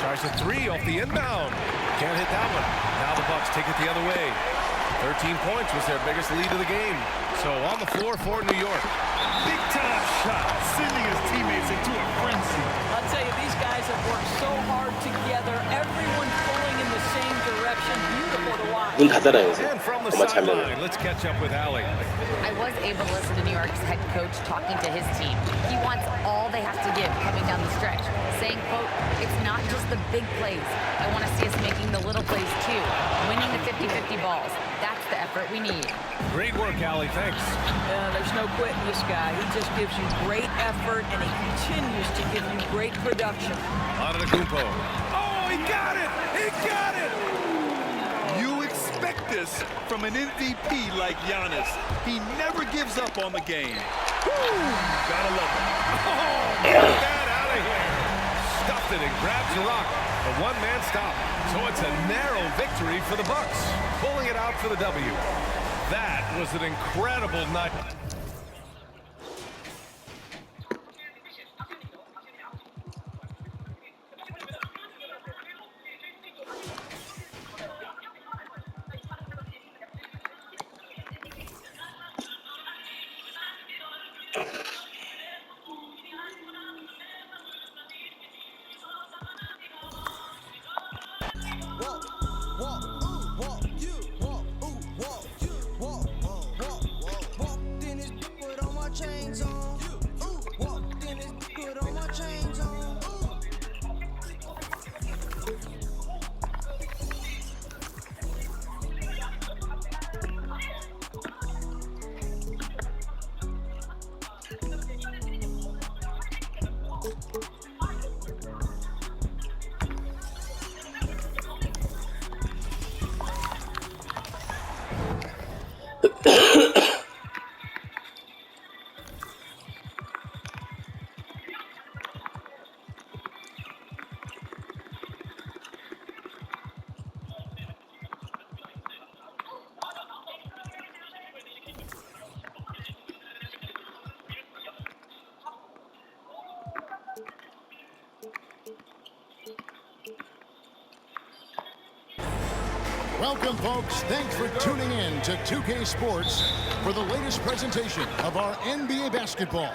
Tries a three off the inbound. Can't hit that one. Now the Bucks take it the other way. 13 points was their biggest lead of the game. So on the floor for New York. Big time shot, sending his teammates into a frenzy. I'll tell you, these guys have worked so hard together. Everyone pulling in the same direction. Beautiful to watch. 문 닫아라면서 And from the 엄마 잘못. sideline, let's catch up with Allie. I was able to listen to New York's head coach talking to his team. He wants all they have to give coming down the stretch, saying, quote, it's not just the big plays. I want to see us making the little plays too, winning the 50-50 balls. That's the effort we need. Great work, Allie. Thanks. There's no quitting this guy. He just gives you great effort, and he continues to give you great production. Antetokounmpo. Oh, he got it! He got it! You expect this from an MVP like Giannis. He never gives up on the game. Woo! Gotta love it. Oh, get that out of here. Stuffed it and grabs the rock. A one-man stop. So it's a narrow victory for the Bucks. Pulling it out for the W. That was an incredible night. Welcome, folks. Thanks for tuning in to 2K Sports for the latest presentation of our NBA basketball.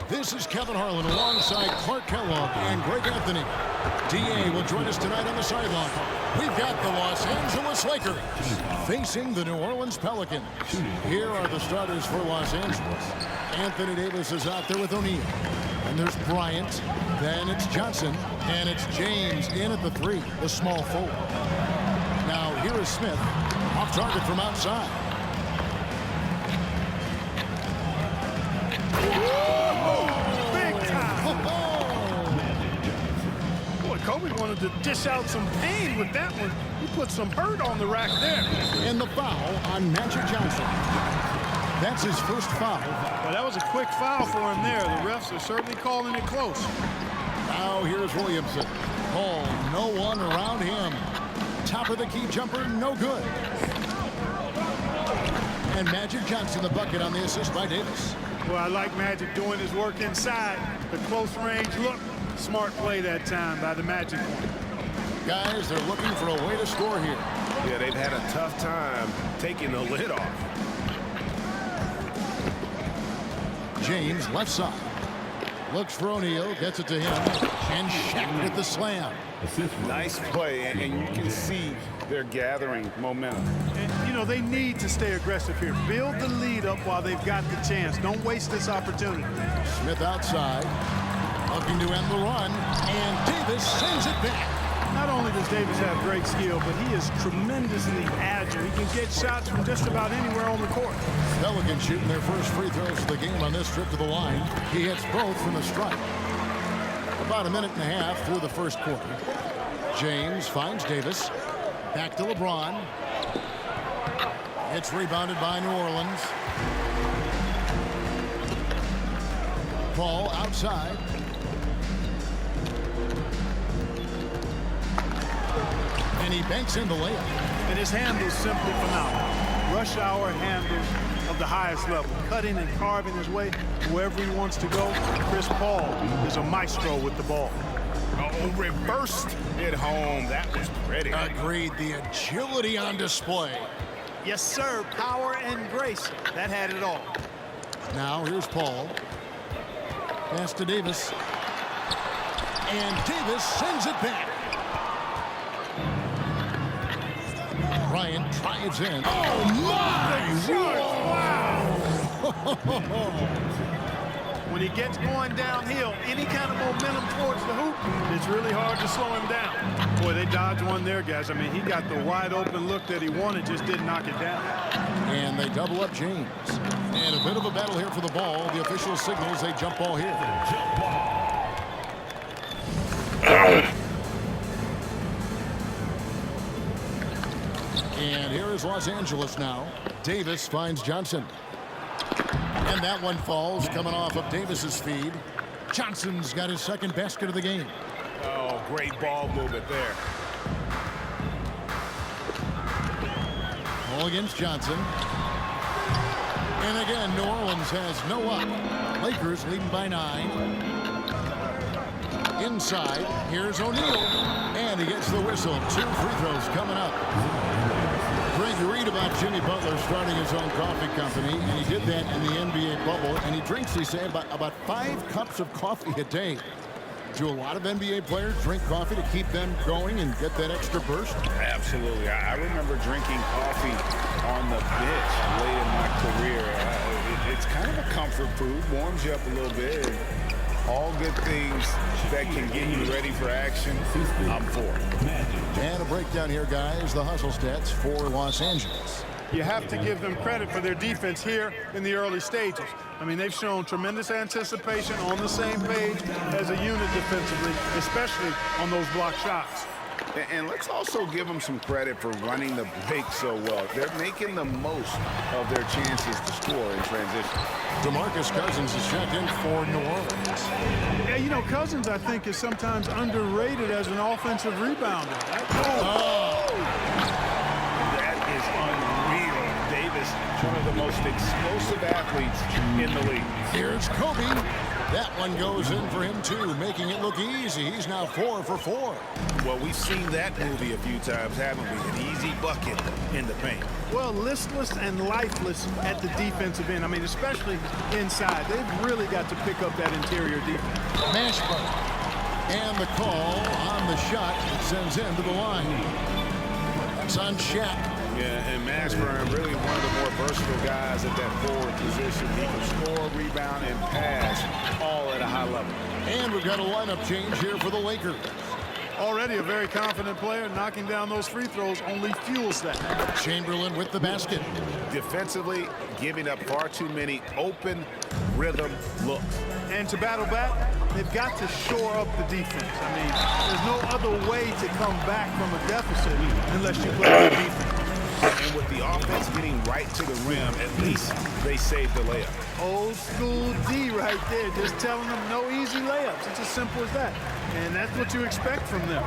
This is Kevin Harlan alongside Clark Kellogg and Greg Anthony. DA will join us tonight on the sideline. We've got the Los Angeles Lakers facing the New Orleans Pelicans. Here are the starters for Los Angeles. Anthony Davis is out there with O'Neal. And there's Bryant. Then it's Johnson. And it's James in at the three, the small forward. Now here is Smith, off target from outside. Big time. Boy, Kobe wanted to dish out some pain with that one. He put some hurt on the rack there. And the foul on Magic Johnson. That's his first foul. Well, that was a quick foul for him there. The refs are certainly calling it close. Now here's Williamson. Oh, no one around him. Top of the key jumper, no good. And Magic Johnson, the bucket on the assist by Davis. Well, I like Magic doing his work inside. The close range look. Smart play that time by the Magic. Guys, they're looking for a way to score here. Yeah, they've had a tough time taking the lid off. James, left side. Looks for O'Neal, gets it to him, and Shaq with the slam. Nice play, and you can see they're gathering momentum. And, you know, they need to stay aggressive here. Build the lead up while they've got the chance. Don't waste this opportunity. Smith outside, looking to end the run, and Davis sends it back. Not only does Davis have great skill, but he is tremendously agile. He can get shots from just about anywhere on the court. Pelicans shooting their first free throws of the game on this trip to the line. He hits both from the stripe. About a minute and a half through the first quarter. James finds Davis. Back to LeBron. It's rebounded by New Orleans. Paul outside. And he banks in the layup. And his handle's simply phenomenal. Rush hour handles of the highest level. Cutting and carving his way wherever he wants to go. Chris Paul is a maestro with the ball. Oh, reversed it home. That was pretty. Agreed. The agility on display. Yes, sir. Power and grace. That had it all. Now here's Paul. Pass to Davis. And Davis sends it back. Bryant drives in. Oh, my! Wow! When he gets going downhill, any kind of momentum towards the hoop, it's really hard to slow him down. Boy, they dodged one there, guys. I mean, he got the wide open look that he wanted, just didn't knock it down. And they double up James. And a bit of a battle here for the ball. The official signals a jump ball here. And here is Los Angeles now. Davis finds Johnson. And that one falls, coming off of Davis's feed. Johnson's got his second basket of the game. Oh, great ball movement there. Ball against Johnson. And again, New Orleans has no up. Lakers leading by 9. Inside, here's O'Neal. And he gets the whistle. 2 free throws coming up. Greg, you read about Jimmy Butler starting his own coffee company, and he did that in the NBA bubble, and he drinks, they say, about 5 cups of coffee a day. Do a lot of NBA players drink coffee to keep them going and get that extra burst? Absolutely. I remember drinking coffee on the bench late in my career. It's kind of a comfort food, warms you up a little bit. And all good things that can get you ready for action, I'm for. And a breakdown here, guys. The hustle stats for Los Angeles. You have to give them credit for their defense here in the early stages. I mean, they've shown tremendous anticipation, on the same page as a unit defensively, especially on those block shots. And let's also give them some credit for running the break so well. They're making the most of their chances to score in transition. DeMarcus Cousins is checked in for New Orleans. Yeah, you know, Cousins, I think, is sometimes underrated as an offensive rebounder. That is unreal. Davis, one of the most explosive athletes in the league. Here's Kobe. That one goes in for him, too, making it look easy. He's now 4 for 4. Well, we've seen that movie a few times, haven't we? An easy bucket in the paint. Well, listless and lifeless at the defensive end. I mean, especially inside. They've really got to pick up that interior defense. Mashburn. And the call on the shot that sends him to the line. That's on Shaq. Yeah, and Mashburn, really one of the more versatile guys at that forward position. He can score, rebound, and pass all at a high level. And we've got a lineup change here for the Lakers. Already a very confident player. Knocking down those free throws only fuels that. Chamberlain with the basket. Defensively, giving up far too many open rhythm looks. And to battle back, they've got to shore up the defense. I mean, there's no other way to come back from a deficit unless you play good defense. And with the offense getting right to the rim, at least they saved the layup. Old school D right there, just telling them no easy layups. It's as simple as that. And that's what you expect from them.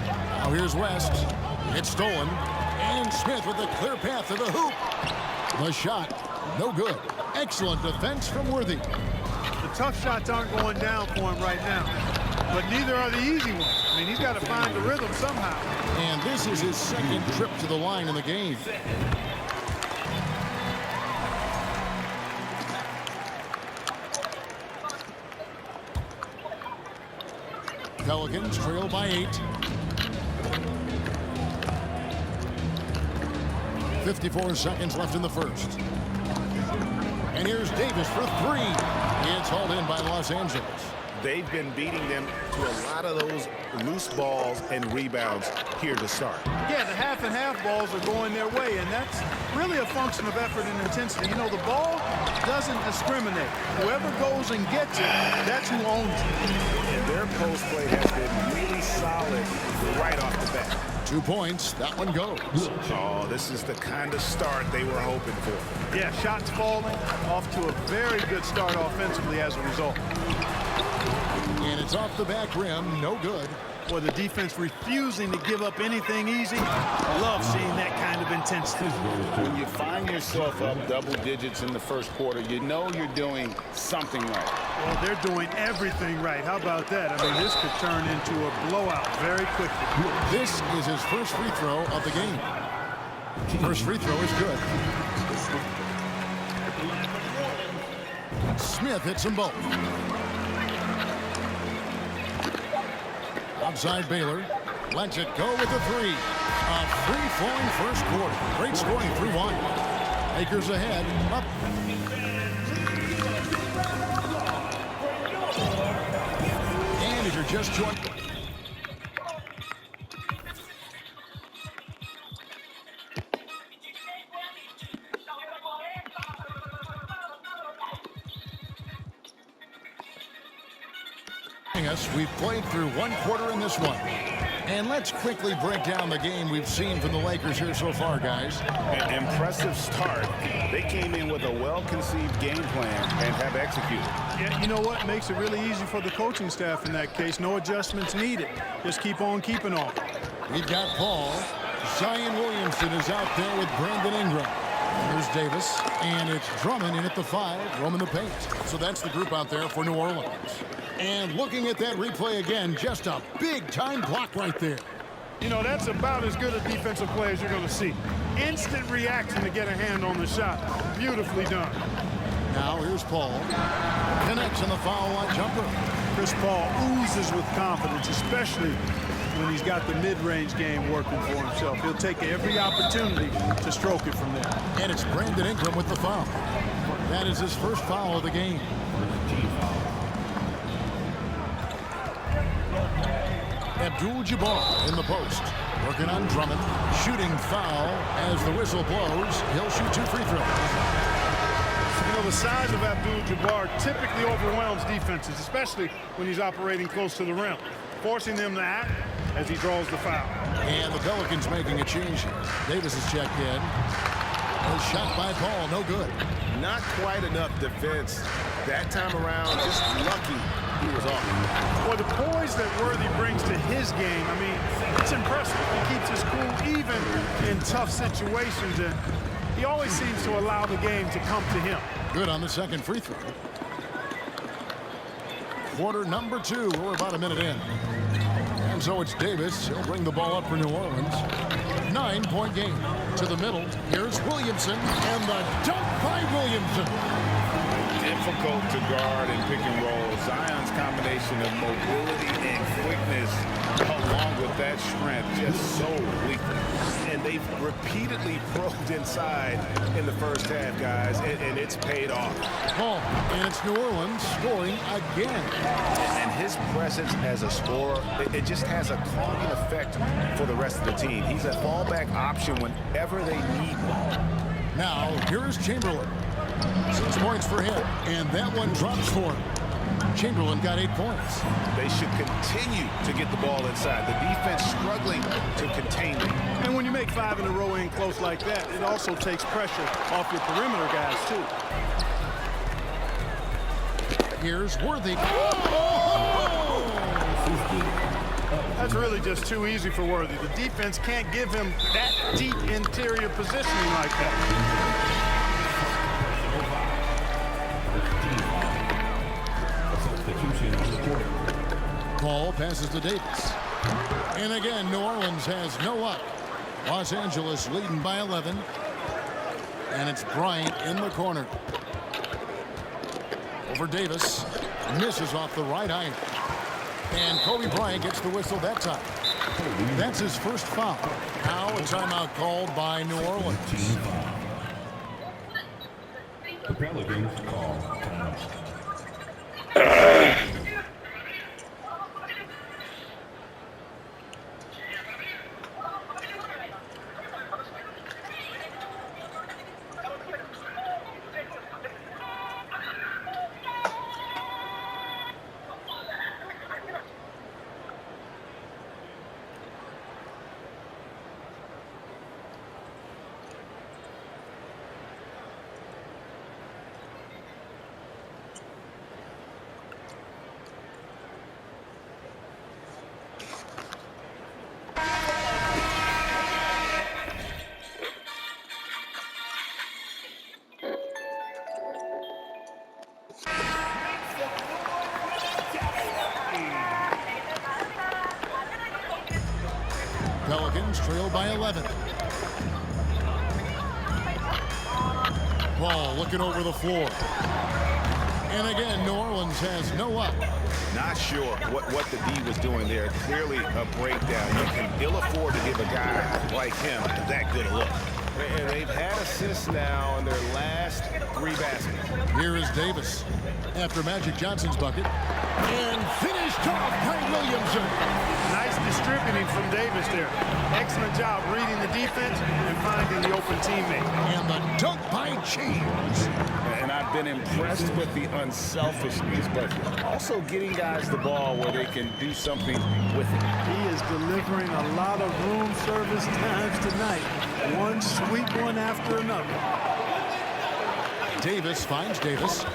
Now here's West. It's stolen. And Smith with a clear path to the hoop. The shot, no good. Excellent defense from Worthy. The tough shots aren't going down for him right now. But neither are the easy ones. I mean, he's got to find the rhythm somehow. And this is his second trip to the line in the game. Pelicans trail by 8. 54 seconds left in the first. And here's Davis for 3. It's hauled in by Los Angeles. They've been beating them to a lot of those loose balls and rebounds here to start. Yeah, the half and half balls are going their way, and that's really a function of effort and intensity. You know, the ball doesn't discriminate. Whoever goes and gets it, that's who owns it. And their post play has been really solid right off the bat. 2 points. That one goes. Oh, this is the kind of start they were hoping for. Yeah, shots falling, off to a very good start offensively as a result. And it's off the back rim, no good. Or the defense refusing to give up anything easy. Love seeing that kind of intensity. When you find yourself up double digits in the first quarter, you know you're doing something right. Well, they're doing everything right. How about that? I mean, this could turn into a blowout very quickly. This is his first free throw of the game. First free throw is good. Smith hits them both. Outside Baylor. Lets it go with the three. A free-flowing first quarter. Great scoring through one. Lakers ahead. Up. And if you're just joining... us, we've played through one quarter in this one. And let's quickly break down the game we've seen from the Lakers here so far, guys. An impressive start. They came in with a well-conceived game plan and have executed. Yeah, you know what? Makes it really easy for the coaching staff in that case. No adjustments needed. Just keep on keeping on. We've got Paul. Zion Williamson is out there with Brandon Ingram. Here's Davis, and it's Drummond in at the 5, roaming the paint. So that's the group out there for New Orleans. And looking at that replay again, just a big-time block right there. You know, that's about as good a defensive play as you're going to see. Instant reaction to get a hand on the shot. Beautifully done. Now here's Paul. Connects on the foul line jumper. Chris Paul oozes with confidence, especially when he's got the mid-range game working for himself. He'll take every opportunity to stroke it from there. And it's Brandon Ingram with the foul. That is his first foul of the game. Abdul-Jabbar in the post. Working on Drummond. Shooting foul as the whistle blows. He'll shoot 2 free throws. You know, the size of Abdul-Jabbar typically overwhelms defenses, especially when he's operating close to the rim, forcing them to act as he draws the foul. And the Pelicans making a change here. Davis is checked in. A shot by Paul, no good. Not quite enough defense that time around. Just lucky he was off. Well, the poise that Worthy brings to his game, I mean, it's impressive. He keeps his cool even in tough situations, and he always seems to allow the game to come to him. Good on the second free throw. Quarter number 2. We're about a minute in. And so it's Davis. He'll bring the ball up for New Orleans. 9-point game. To the middle. Here's Williamson. And the dunk by Williamson. Difficult to guard and pick and roll. Zion's combination of mobility and quickness along with that strength just so weak. And they've repeatedly probed inside in the first half, guys, and it's paid off. Ball. And it's New Orleans scoring again. And his presence as a scorer, it just has a calming effect for the rest of the team. He's a fallback option whenever they need one. Now, here's Chamberlain. 6 points for him. And that one drops for him. Chamberlain got 8 points. They should continue to get the ball inside. The defense struggling to contain them. And when you make 5 in a row in close like that, it also takes pressure off your perimeter guys, too. Here's Worthy. That's really just too easy for Worthy. The defense can't give him that deep interior positioning like that. Paul passes to Davis. And again, New Orleans has no luck. Los Angeles leading by 11. And it's Bryant in the corner. Over Davis. Misses off the right eye. And Kobe Bryant gets the whistle that time. That's his first foul. Now a timeout called by New Orleans. The Pelicans call timeout. Pelicans trail by 11. Ball looking over the floor. And again, New Orleans has no up. Not sure what the D was doing there. Clearly a breakdown. You can ill afford to give a guy like him that good a look. And they've had assists now in their last 3 baskets. Here is Davis after Magic Johnson's bucket. And finished off by Williamson. Nice distributing from Davis there. Excellent job reading the defense and finding the open teammate. And the dunk by James. And I've been impressed with the unselfishness, but also getting guys the ball where they can do something with it. He is delivering a lot of room service times tonight. One sweet one after another. Davis finds Davis.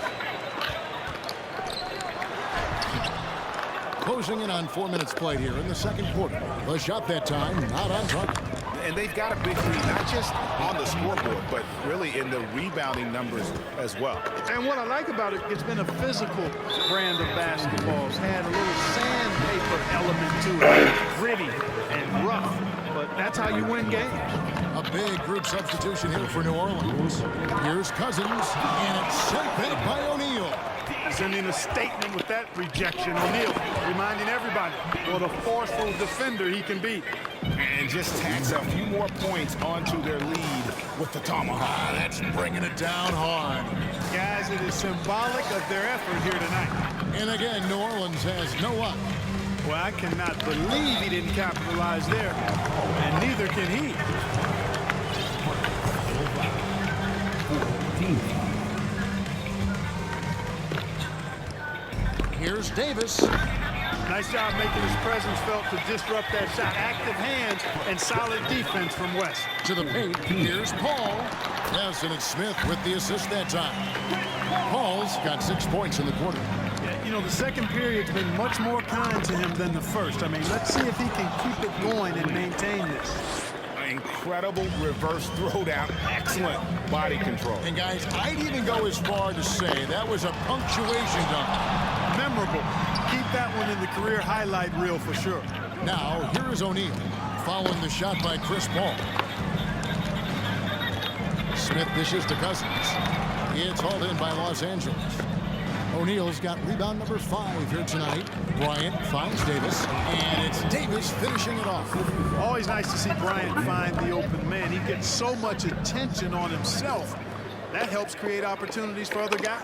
Closing in on 4 minutes played here in the second quarter. The shot that time not on target. And they've got a big lead, not just on the scoreboard, but really in the rebounding numbers as well. And what I like about it, it's been a physical brand of basketball. It's had a little sandpaper element to it. Gritty and rough, but that's how you win games. A big group substitution here for New Orleans. Here's Cousins, and it's sent back by O'Neal. Sending a statement with that rejection. O'Neal reminding everybody what a forceful defender he can be. And just tacks a few more points onto their lead with the tomahawk. That's bringing it down hard. Guys, it is symbolic of their effort here tonight. And again, New Orleans has no up. Well, I cannot believe he didn't capitalize there, and neither can he. Here's Davis. Nice job making his presence felt to disrupt that shot. Active hands and solid defense from West. To the paint, here's Paul. Yes, and it's Smith with the assist that time. Paul's got 6 points in the quarter. Yeah, you know, the second period's been much more kind to him than the first. I mean, let's see if he can keep it going and maintain this. Incredible reverse throwdown. Excellent body control. And guys, I'd even go as far to say that was a punctuation dunk. Memorable. Keep that one in the career highlight reel for sure. Now, here is O'Neal, following the shot by Chris Paul. Smith dishes to Cousins. It's hauled in by Los Angeles. O'Neal's got rebound number 5 here tonight. Bryant finds Davis, and it's Davis finishing it off. Always nice to see Bryant find the open man. He gets so much attention on himself. That helps create opportunities for other guys.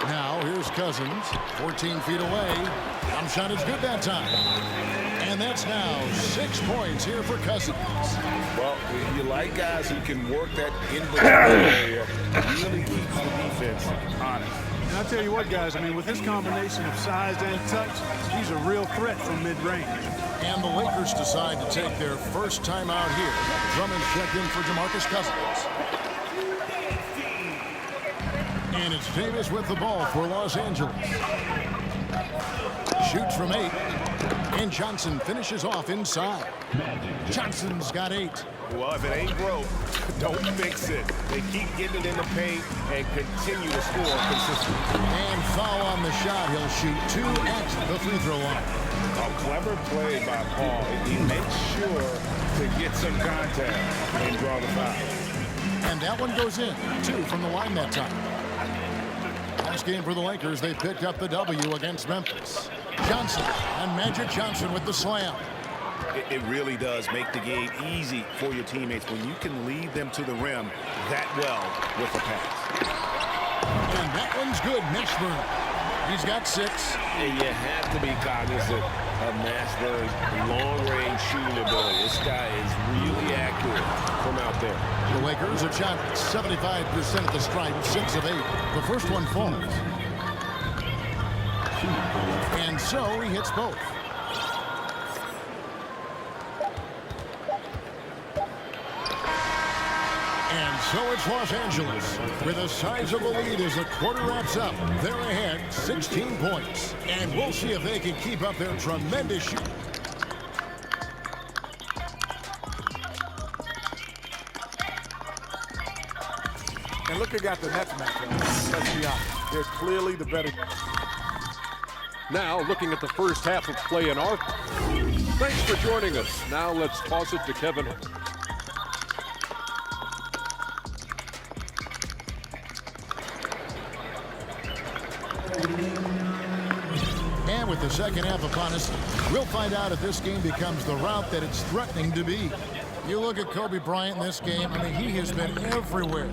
Now, here's Cousins, 14 feet away. Shot is good that time. And that's now 6 points here for Cousins. Well, you like guys who can work that in-between area. Really keeps the defense honest. And I'll tell you what, guys, I mean, with this combination of size and touch, he's a real threat from mid-range. And the Lakers decide to take their first time out here. Drummond checked in for DeMarcus Cousins. And it's Davis with the ball for Los Angeles. Shoots from 8. And Johnson finishes off inside. Johnson's got 8. Well, if it ain't broke, don't fix it. They keep getting it in the paint and continue to score consistently. And foul on the shot. He'll shoot 2 at the free throw line. A clever play by Paul. He makes sure to get some contact and draw the foul. And that one goes in. 2 from the line that time. Last game for the Lakers, they picked up the W against Memphis. Johnson and Magic Johnson with the slam. It really does make the game easy for your teammates when you can lead them to the rim that well with a pass. And that one's good. Mashburn. He's got 6. And you have to be cognizant of Mashburn's long-range shooting ability. This guy is really accurate from out there. The Lakers have shot 75% at the stripe, 6 of 8. The first one falls. And so he hits both. And so it's Los Angeles with a sizable lead as the quarter wraps up. They're ahead 16 points. And we'll see if they can keep up their tremendous shooting. And look who got the Nets matchup. Let's be honest. They're clearly the better. Now looking at the first half of play in our Thanks for joining us. Now let's toss it to Kevin. And with the second half upon us, we'll find out if this game becomes the route that it's threatening to be. You look at Kobe Bryant in this game, I mean, he has been everywhere.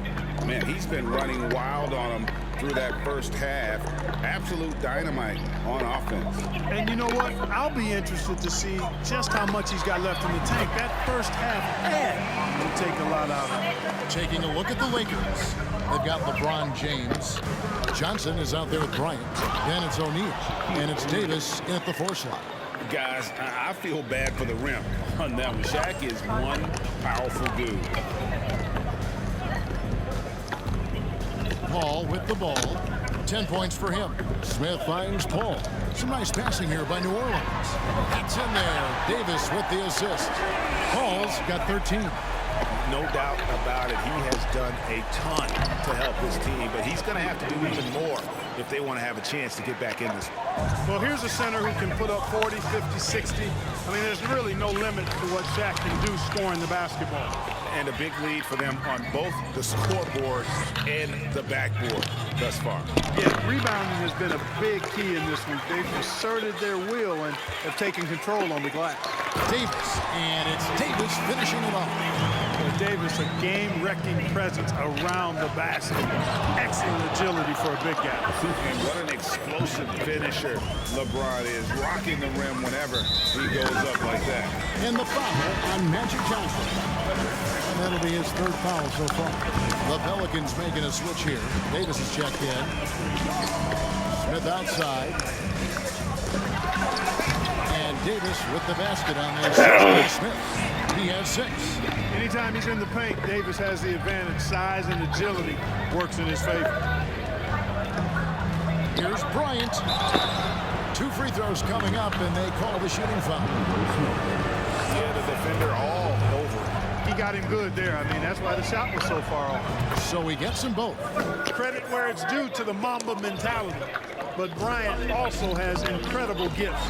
Man, he's been running wild on him through that first half. Absolute dynamite on offense. And you know what? I'll be interested to see just how much he's got left in the tank. That first half will take a lot out of him. Taking a look at the Lakers. They've got LeBron James. Johnson is out there with Bryant. Then it's O'Neal. And it's Davis in at the 4 slot. Guys, I feel bad for the rim on that one. Shaq is one powerful dude. Paul with the ball. 10 points for him. Smith finds Paul. Some nice passing here by New Orleans. That's in there. Davis with the assist. Paul's got 13. No doubt about it. He has done a ton to help his team, but he's going to have to do even more if they want to have a chance to get back in this. Well, here's a center who can put up 40, 50, 60. I mean, there's really no limit to what Shaq can do scoring the basketball. And a big lead for them on both the scoreboard and the backboard thus far. Yeah, rebounding has been a big key in this one. They've asserted their will and have taken control on the glass. Davis, and it's Davis finishing it off. Well, Davis, a game-wrecking presence around the basket. Excellent agility for a big guy. And what an explosive finisher LeBron is, rocking the rim whenever he goes up like that. And the foul on Magic Johnson. And that'll be his 3rd foul so far. The Pelicans making a switch here. Davis is checked in. Smith outside. And Davis with the basket on the assist. Smith. He has 6. Anytime he's in the paint, Davis has the advantage. Size and agility works in his favor. Here's Bryant. 2 free throws coming up, and they call the shooting foul. Yeah, the defender all over. He got him good there. I mean, that's why the shot was so far off. So he gets them both. Credit where it's due to the Mamba mentality. But Bryant also has incredible gifts.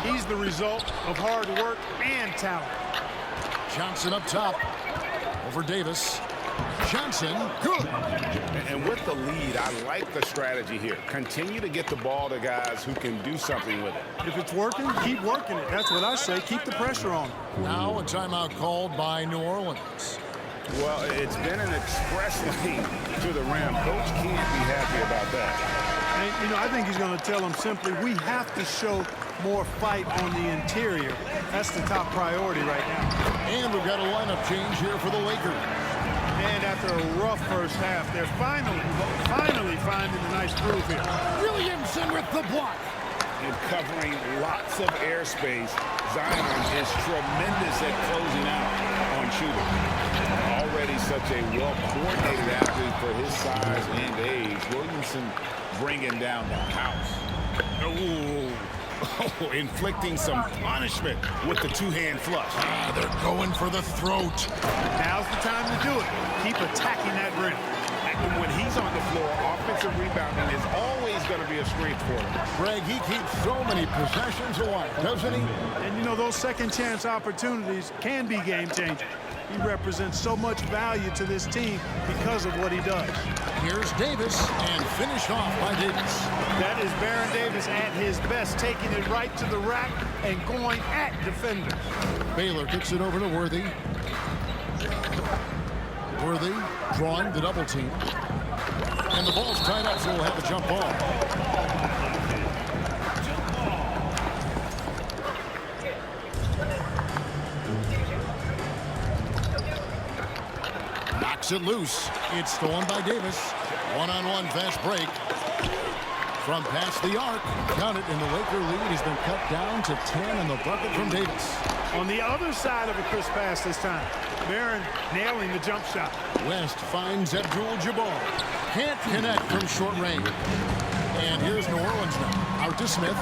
He's the result of hard work and talent. Johnson up top over Davis. Johnson, good. And with the lead, I like the strategy here. Continue to get the ball to guys who can do something with it. If it's working, keep working it. That's what I say. Keep the pressure on. Now a timeout called by New Orleans. Well, it's been an express lane to the rim. Coach can't be happy about that. And, you know, I think he's going to tell them simply, we have to show more fight on the interior. That's the top priority right now. And we've got a lineup change here for the Lakers. And after a rough first half, they're finally finding a nice groove here. Williamson with the block. And covering lots of airspace. Zion is tremendous at closing out on shooters. Already such a well-coordinated athlete for his size and age. Williamson bringing down the house. Oh, inflicting some punishment with the 2-hand flush. They're going for the throat. Now's the time to do it. Keep attacking that rim. And when he's on the floor, offensive rebounding is always going to be a strength for him. Greg, he keeps so many possessions alive, doesn't he? And you know, those second chance opportunities can be game changing. He represents so much value to this team because of what he does. Here's Davis, and finished off by Davis. That is Baron Davis at his best, taking it right to the rack and going at defenders. Baylor kicks it over to Worthy. Worthy drawing the double team. And the ball's tied up, so we'll have a jump ball. Knocks it loose. It's stolen by Davis. One-on-one fast break. From past the arc. Count it, and the Laker lead has been cut down to 10, and the bucket from Davis. On the other side of a crisp pass this time. Baron nailing the jump shot. West finds Abdul-Jabbar. Can't connect from short range. And here's New Orleans now. Out to Smith.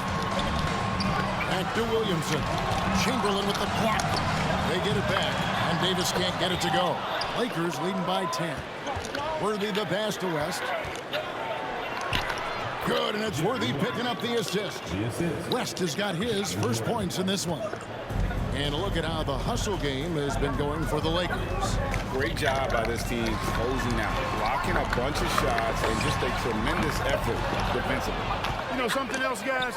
Back to Williamson. Chamberlain with the block. They get it back, and Davis can't get it to go. Lakers leading by 10. Worthy the pass to West. Good, and it's Worthy picking up the assist. West has got his first points in this one. And a look at how the hustle game has been going for the Lakers. Great job by this team closing out, blocking a bunch of shots, and just a tremendous effort defensively. You know something else, guys?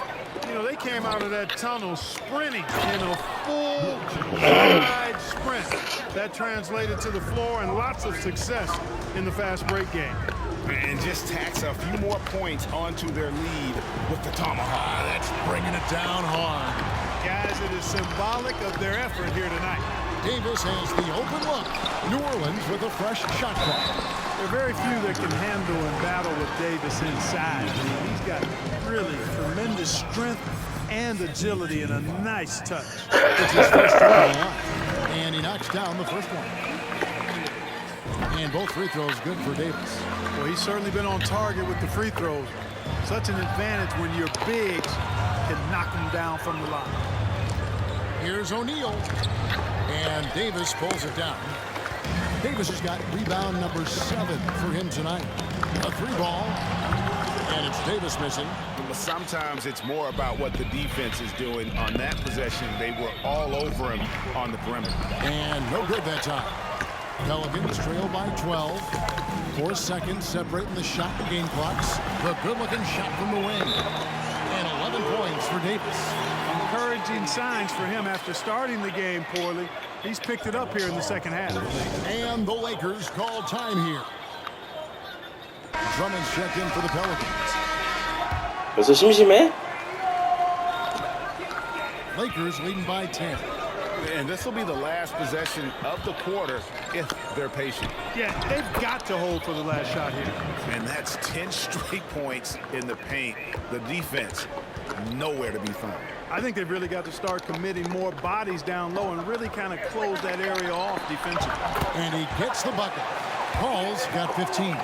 You know, they came out of that tunnel sprinting in a full wide sprint. That translated to the floor and lots of success in the fast break game. And just tacks a few more points onto their lead with the tomahawk. That's bringing it down hard. Guys, it is symbolic of their effort here tonight. Davis has the open look. New Orleans with a fresh shot clock. There are very few that can handle and battle with Davis inside. I mean, he's got really tremendous strength and agility and a nice touch. It's his first time on the line. And he knocks down the first one. And both free throws good for Davis. Well, he's certainly been on target with the free throws. Such an advantage when your bigs can knock them down from the line. Here's O'Neal. And Davis pulls it down. Davis has got rebound number 7 for him tonight. A 3-ball. And it's Davis missing. But sometimes it's more about what the defense is doing on that possession. They were all over him on the perimeter. And no good that time. Pelicans trail by 12. 4 seconds separating the shot and game clocks. The good-looking shot from the wing. And 11 points for Davis. Encouraging signs for him after starting the game poorly. He's picked it up here in the second half. And the Lakers call time here. Drummond's checked in for the Pelicans. 벌써 심심해? Lakers leading by 10. And this will be the last possession of the quarter if they're patient. Yeah, they've got to hold for the last shot here. And that's 10 straight points in the paint. The defense, nowhere to be found. I think they've really got to start committing more bodies down low and really kind of close that area off defensively. And he gets the bucket. Paul's got 15.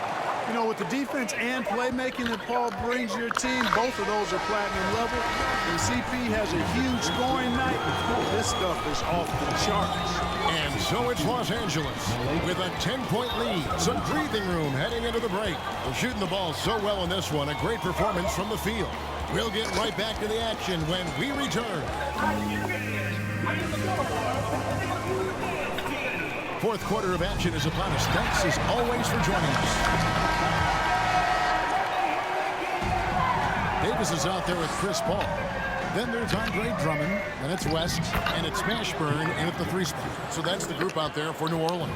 You know, with the defense and playmaking that Paul brings your team, both of those are platinum level. And CP has a huge scoring night. This stuff is off the charts. And so it's Los Angeles with a 10-point lead. Some breathing room heading into the break. They're shooting the ball so well in this one. A great performance from the field. We'll get right back to the action when we return. Fourth quarter of action is upon us. Thanks as always for joining us. Davis is out there with Chris Paul. Then there's Andre Drummond, and it's West, and it's Mashburn in at the 3 spot. So that's the group out there for New Orleans.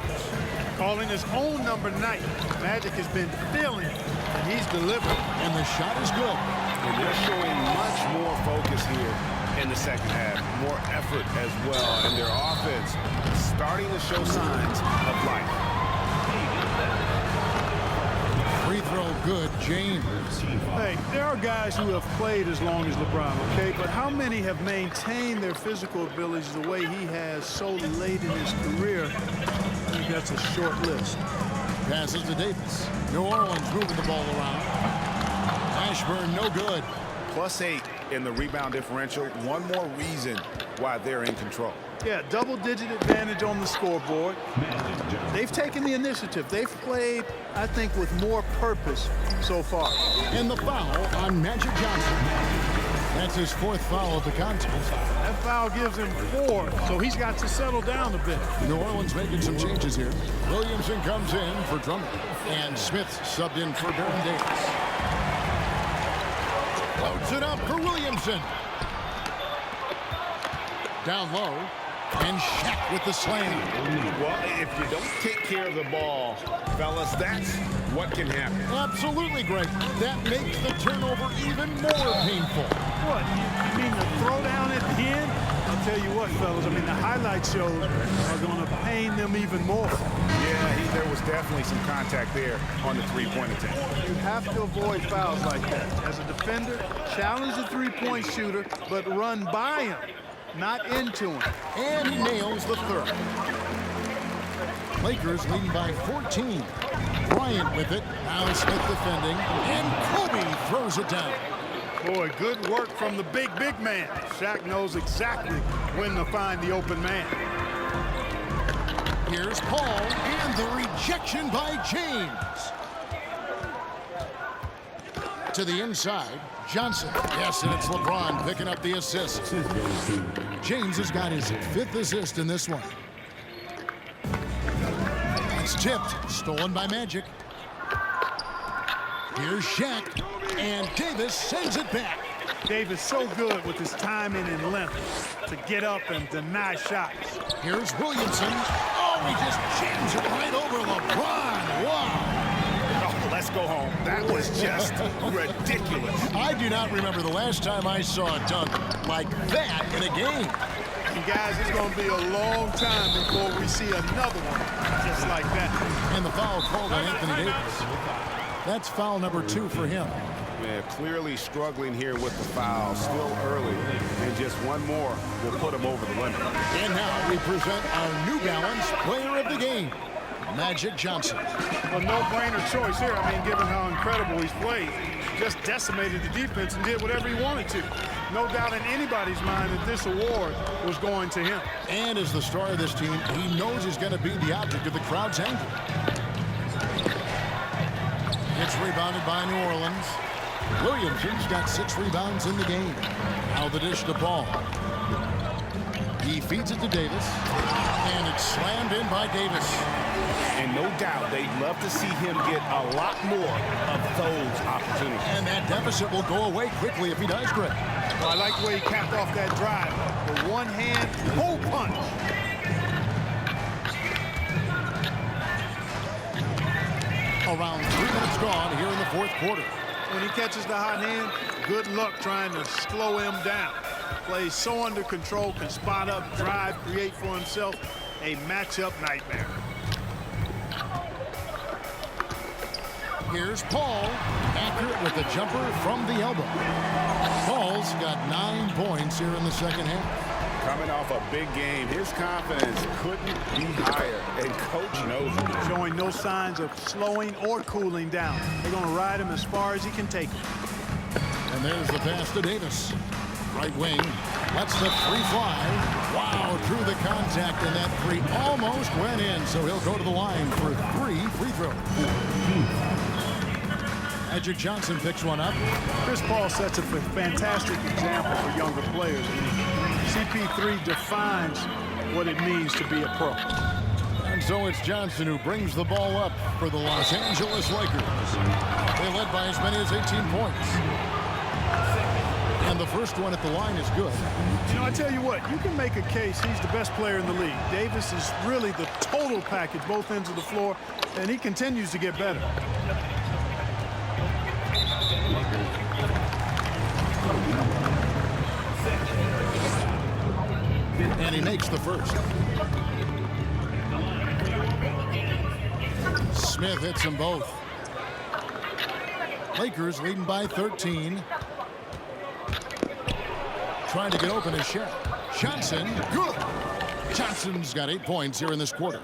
Calling his own number 9. Magic has been feeling it, and he's delivered. And the shot is good. And they're showing much more focus here in the second half. More effort as well. And their offense starting to show signs of life. Free throw good, James. Hey, there are guys who have played as long as LeBron, okay? But how many have maintained their physical abilities the way he has so late in his career? I think that's a short list. Passes to Davis. New Orleans moving the ball around. Ashburn, no good. +8 in the rebound differential. One more reason why they're in control. Yeah, double-digit advantage on the scoreboard. They've taken the initiative. They've played, I think, with more purpose so far. And the foul on Magic Johnson. That's his 4th foul of the contest. That foul gives him 4, so he's got to settle down a bit. New Orleans making some changes here. Williamson comes in for Drummond. And Smith subbed in for Baron Davis. Loads it up for Williamson. Down low. And Shaq with the slam. Well, if you don't take care of the ball, fellas, that's what can happen. Absolutely, Greg. That makes the turnover even more painful. What? You mean the throw down at the end? I'll tell you what, fellas. I mean, the highlight shows are going to pain them even more. Yeah, there was definitely some contact there on the three-point attempt. You have to avoid fouls like that. As a defender, challenge the three-point shooter, but run by him, not into him. And he nails the 3rd. Lakers leading by 14. Bryant with it. Now Smith defending. And Kobe throws it down. Boy, good work from the big man. Shaq knows exactly when to find the open man. Here's Paul, and the rejection by James. To the inside, Johnson. Yes, and it's LeBron picking up the assist. James has got his 5th assist in this one. It's tipped. Stolen by Magic. Here's Shaq. And Davis sends it back. Davis so good with his timing and length to get up and deny shots. Here's Williamson. Oh, he just jams it right over LeBron. Wow. Oh, let's go home. That was just ridiculous. I do not remember the last time I saw a dunk like that in a game. And guys, it's going to be a long time before we see another one just like that. And the foul called on Anthony Davis. That's foul number 2 for him. Man, clearly struggling here with the foul. Still early. And just one more will put him over the limit. And now we present our New Balance player of the game, Magic Johnson. A no-brainer choice here. I mean, given how incredible he's played, just decimated the defense and did whatever he wanted to. No doubt in anybody's mind that this award was going to him. And as the star of this team, he knows he's going to be the object of the crowd's anger. It's rebounded by New Orleans. Williamson's got 6 rebounds in the game. Now the dish to Paul. He feeds it to Davis. And it's slammed in by Davis. And no doubt they'd love to see him get a lot more of those opportunities. And that deficit will go away quickly if he does, Greg. Well, I like the way he capped off that drive. The one-hand hole punch. Around 3 minutes gone here in the 4th quarter. When he catches the hot hand, good luck trying to slow him down. Plays so under control, can spot up, drive, create for himself a matchup nightmare. Here's Paul, accurate with the jumper from the elbow. Paul's got 9 points here in the second half. Coming off a big game, his confidence couldn't be higher, and coach knows it. Showing no signs of slowing or cooling down. They're going to ride him as far as he can take him. And there's the pass to Davis. Right wing, lets the 3 fly. Wow, through the contact, and that 3 almost went in, so he'll go to the line for 3 free throws. Magic Johnson picks one up. Chris Paul sets a fantastic example for younger players. CP3 defines what it means to be a pro. And so it's Johnson who brings the ball up for the Los Angeles Lakers. They led by as many as 18 points. And the first one at the line is good. You know, I tell you what, you can make a case he's the best player in the league. Davis is really the total package, both ends of the floor, and he continues to get better. And he makes the first. Smith hits them both. Lakers leading by 13. Trying to get open his shot. Johnson, good. Johnson's got 8 points here in this quarter.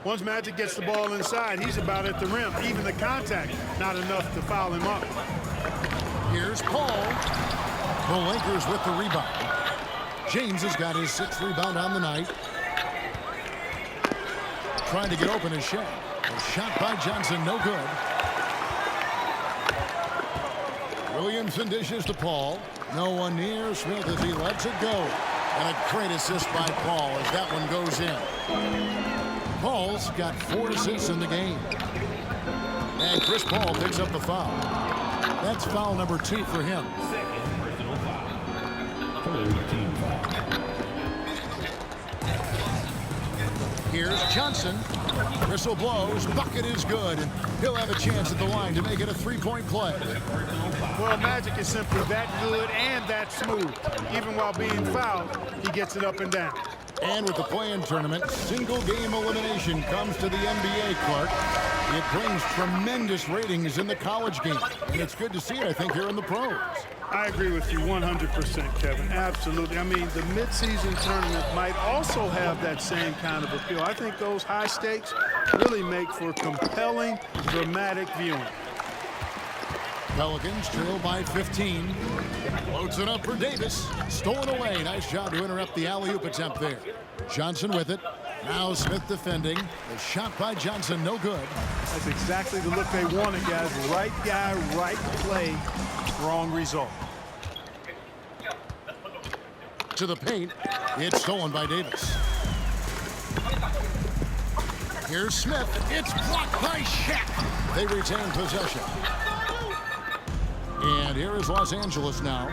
Once Magic gets the ball inside, he's about at the rim. Even the contact, not enough to foul him up. Here's Paul. The Lakers with the rebound. James has got his 6th rebound on the night. Trying to get open his shot. A shot by Johnson, no good. Williamson dishes to Paul. No one near Smith as he lets it go. And a great assist by Paul as that one goes in. Paul's got 4 assists in the game. And Chris Paul picks up the foul. That's foul number 2 for him. Here's Johnson. Whistle blows. Bucket is good. And he'll have a chance at the line to make it a 3-point play. Well, Magic is simply that good and that smooth. Even while being fouled, he gets it up and down. And with the play-in tournament, single-game elimination comes to the NBA, Clark. It brings tremendous ratings in the college game. And it's good to see it, I think, here in the pros. I agree with you 100%, Kevin. Absolutely. I mean, the midseason tournament might also have that same kind of appeal. I think those high stakes really make for compelling, dramatic viewing. Pelicans trail by 15. Loads it up for Davis. Stolen away. Nice job to interrupt the alley-oop attempt there. Johnson with it. Now Smith defending. The shot by Johnson, no good. That's exactly the look they wanted, guys. Right guy, right play, wrong result. To the paint. It's stolen by Davis. Here's Smith. It's blocked by Shaq. They retain possession. And here is Los Angeles now.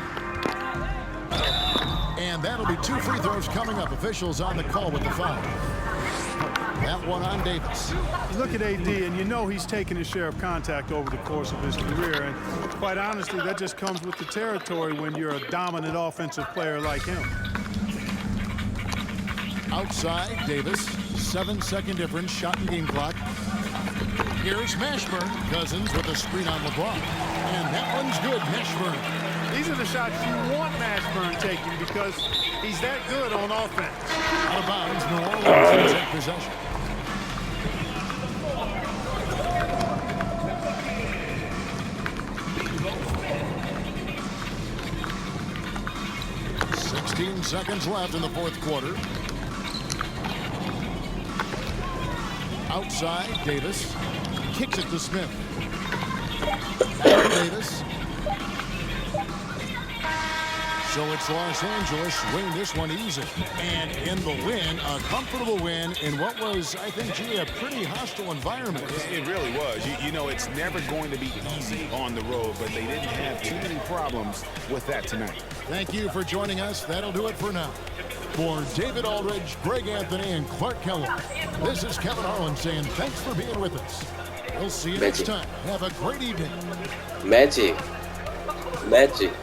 And that'll be 2 free throws coming up. Officials on the call with the foul. That one on Davis. You look at AD, and you know he's taken his share of contact over the course of his career. And quite honestly, that just comes with the territory when you're a dominant offensive player like him. Outside, Davis. 7-second difference, shot and game clock. Here's Mashburn. Cousins with a screen on LeBron. And that one's good, Mashburn. These are the shots you want Mashburn taking because he's that good on offense. Out of bounds, New Orleans will take possession. Seconds left in the fourth quarter. Outside, Davis kicks it to Smith. Davis. So it's Los Angeles win this one easy. And in the win, a comfortable win in what was, I think, gee, a pretty hostile environment. It really was. You know, it's never going to be easy on the road, but they didn't have too many problems with that tonight. Thank you for joining us. That'll do it for now. For David Aldridge, Greg Anthony, and Clark Kellogg, this is Kevin Harlan saying thanks for being with us. We'll see you next time. Have a great evening. Magic. Magic.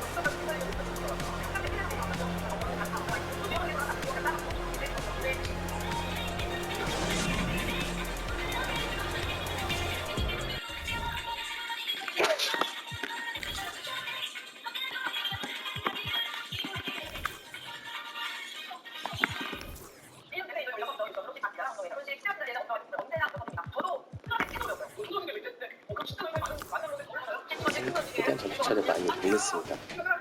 일단 점수차를 많이 늘렸습니다.